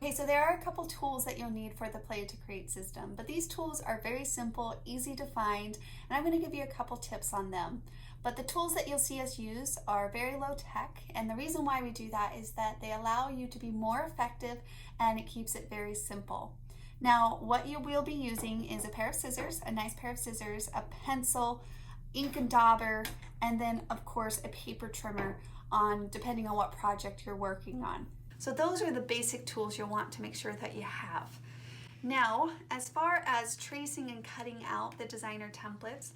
Okay, so there are a couple tools that you'll need for the Play to Create system, but these tools are very simple, easy to find, and I'm going to give you a couple tips on them. But the tools that you'll see us use are very low tech, and the reason why we do that is that they allow you to be more effective and it keeps it very simple. Now, what you will be using is a pair of scissors, a nice pair of scissors, a pencil, ink and dauber, and then of course a paper trimmer depending on what project you're working on. So those are the basic tools you'll want to make sure that you have. Now, as far as tracing and cutting out the designer templates,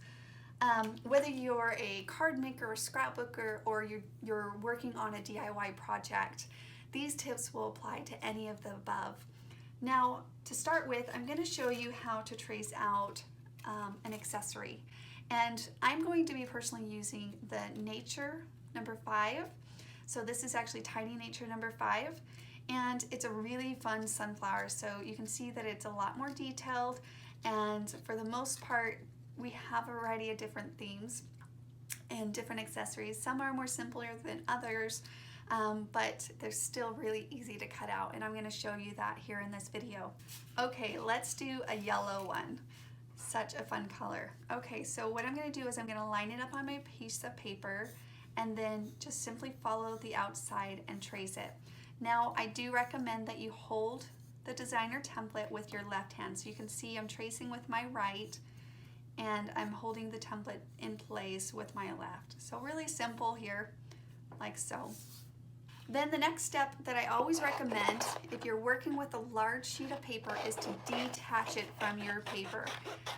whether you're a card maker or scrapbooker or you're working on a DIY project, these tips will apply to any of the above. Now, to start with, I'm going to show you how to trace out an accessory. And I'm going to be personally using the Nature number 5. So this is actually Tiny Nature number 5, and it's a really fun sunflower. So you can see that it's a lot more detailed, and for the most part, we have a variety of different themes and different accessories. Some are more simpler than others, but they're still really easy to cut out, and I'm going to show you that here in this video. Okay, let's do a yellow one. Such a fun color. Okay, so what I'm going to do is I'm going to line it up on my piece of paper and then just simply follow the outside and trace it. Now, I do recommend that you hold the designer template with your left hand. So you can see I'm tracing with my right and I'm holding the template in place with my left. So really simple here, like so. Then the next step that I always recommend if you're working with a large sheet of paper is to detach it from your paper.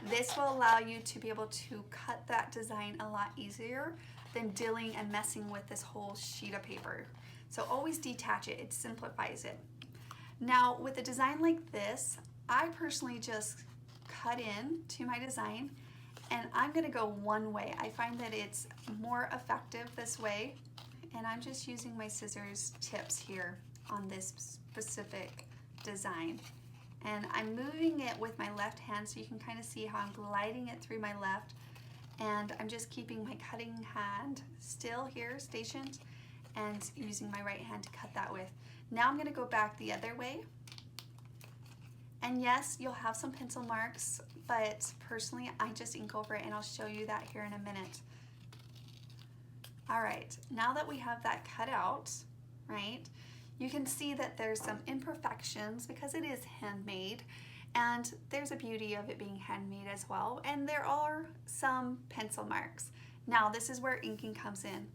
This will allow you to be able to cut that design a lot easier than dealing and messing with this whole sheet of paper. So always detach it, it simplifies it. Now with a design like this, I personally just cut in to my design and I'm gonna go one way. I find that it's more effective this way, and I'm just using my scissors tips here on this specific design. And I'm moving it with my left hand so you can kind of see how I'm gliding it through my left, and I'm just keeping my cutting hand still here, stationed, and using my right hand to cut that with. Now I'm gonna go back the other way. And yes, you'll have some pencil marks, but personally, I just ink over it, and I'll show you that here in a minute. All right, now that we have that cut out, right, you can see that there's some imperfections because it is handmade, and there's a beauty of it being handmade as well, and there are some pencil marks. Now this is where inking comes in.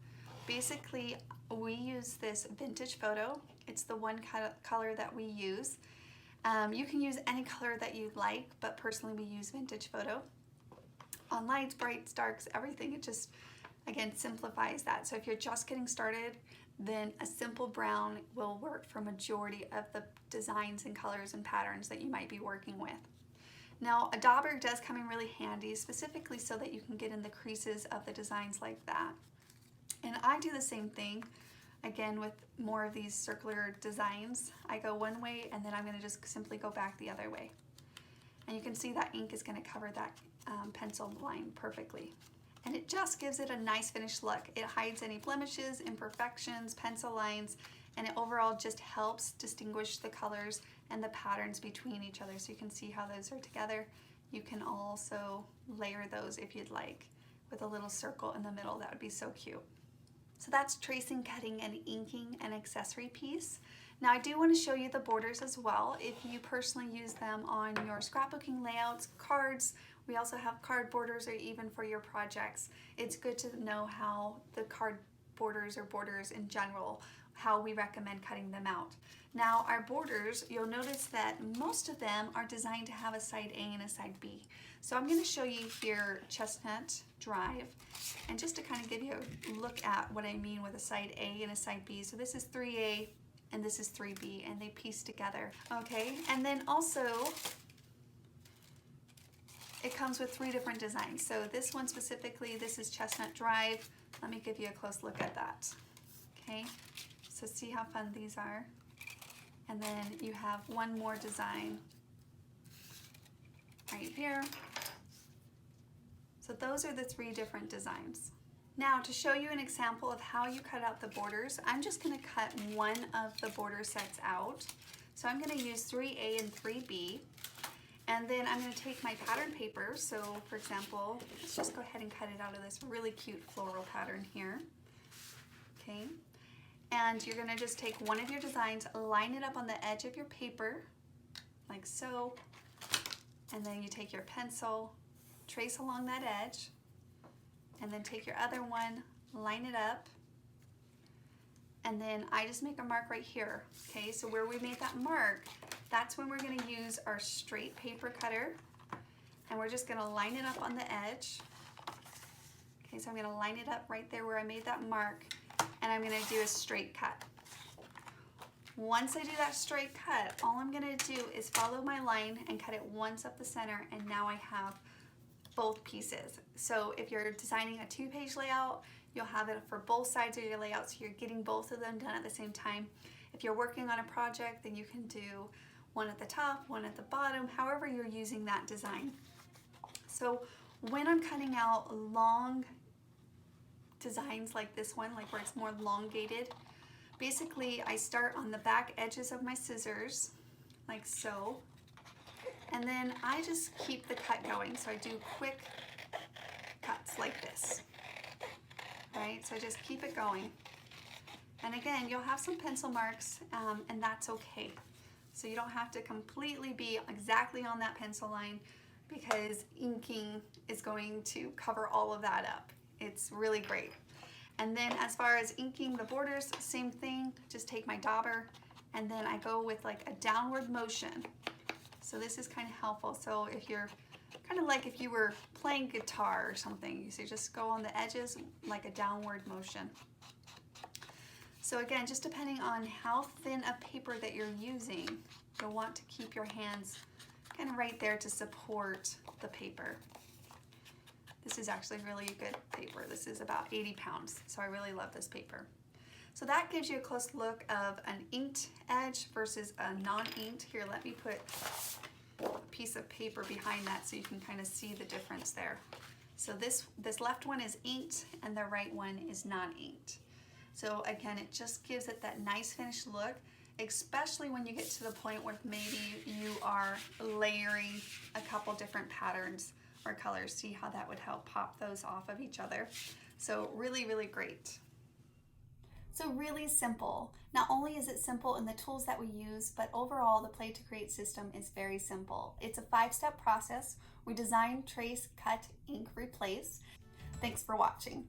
Basically, we use this Vintage Photo. It's the one color that we use. You can use any color that you like, but personally we use Vintage Photo. On lights, brights, darks, everything, it just, again, simplifies that. So if you're just getting started, then a simple brown will work for majority of the designs and colors and patterns that you might be working with. Now, a dauber does come in really handy, specifically so that you can get in the creases of the designs like that. And I do the same thing, again, with more of these circular designs. I go one way and then I'm gonna just simply go back the other way. And you can see that ink is gonna cover that pencil line perfectly. And it just gives it a nice finished look. It hides any blemishes, imperfections, pencil lines, and it overall just helps distinguish the colors and the patterns between each other. So you can see how those are together. You can also layer those if you'd like with a little circle in the middle. That would be so cute. So that's tracing, cutting, and inking an accessory piece. Now I do want to show you the borders as well if you personally use them on your scrapbooking layouts, cards. We also have card borders, or even for your projects. It's good to know how the card borders, or borders in general, how we recommend cutting them out. Now our borders, you'll notice that most of them are designed to have a side A and a side B. So I'm going to show you here Chestnut Drive, and just to kind of give you a look at what I mean with a side A and a side B. So this is 3A and this is 3B, and they piece together. Okay, and then also it comes with 3 different designs. So this one specifically, this is Chestnut Drive. Let me give you a close look at that. Okay, so see how fun these are. And then you have one more design right here. So those are the 3 different designs. Now to show you an example of how you cut out the borders, I'm just going to cut one of the border sets out. So I'm going to use 3A and 3B. And then I'm going to take my pattern paper. So for example, let's just go ahead and cut it out of this really cute floral pattern here. Okay. And you're going to just take one of your designs, line it up on the edge of your paper, like so. And then you take your pencil, trace along that edge, and then take your other one, line it up. And then I just make a mark right here. Okay, so where we made that mark, that's when we're going to use our straight paper cutter, and we're just going to line it up on the edge. Okay, so I'm going to line it up right there where I made that mark, and I'm going to do a straight cut. Once I do that straight cut, all I'm going to do is follow my line and cut it once up the center, and now I have both pieces. So if you're designing a 2-page layout, you'll have it for both sides of your layout, so you're getting both of them done at the same time. If you're working on a project, then you can do one at the top, one at the bottom, however you're using that design. So when I'm cutting out long designs like this one, like where it's more elongated, basically I start on the back edges of my scissors, like so, and then I just keep the cut going. So I do quick cuts like this. Right, so just keep it going. And again, you'll have some pencil marks, and that's okay. So you don't have to completely be exactly on that pencil line, because inking is going to cover all of that up. It's really great. And then as far as inking the borders, same thing, just take my dauber, and then I go with like a downward motion. So this is kind of helpful. So if you're kind of like if you were playing guitar or something, so you just go on the edges like a downward motion. So again, just depending on how thin a paper that you're using, you'll want to keep your hands kind of right there to support the paper. This is actually really good paper. This is about 80 pounds, so I really love this paper. So that gives you a close look of an inked edge versus a non-inked. Here, let me put a piece of paper behind that so you can kind of see the difference there. So this left one is inked and the right one is non-inked. So again, it just gives it that nice finished look, especially when you get to the point where maybe you are layering a couple different patterns or colors. See how that would help pop those off of each other. So really, really great. So really simple. Not only is it simple in the tools that we use, but overall the Play to Create system is very simple. It's a 5-step process. We design, trace, cut, ink, replace. Thanks for watching.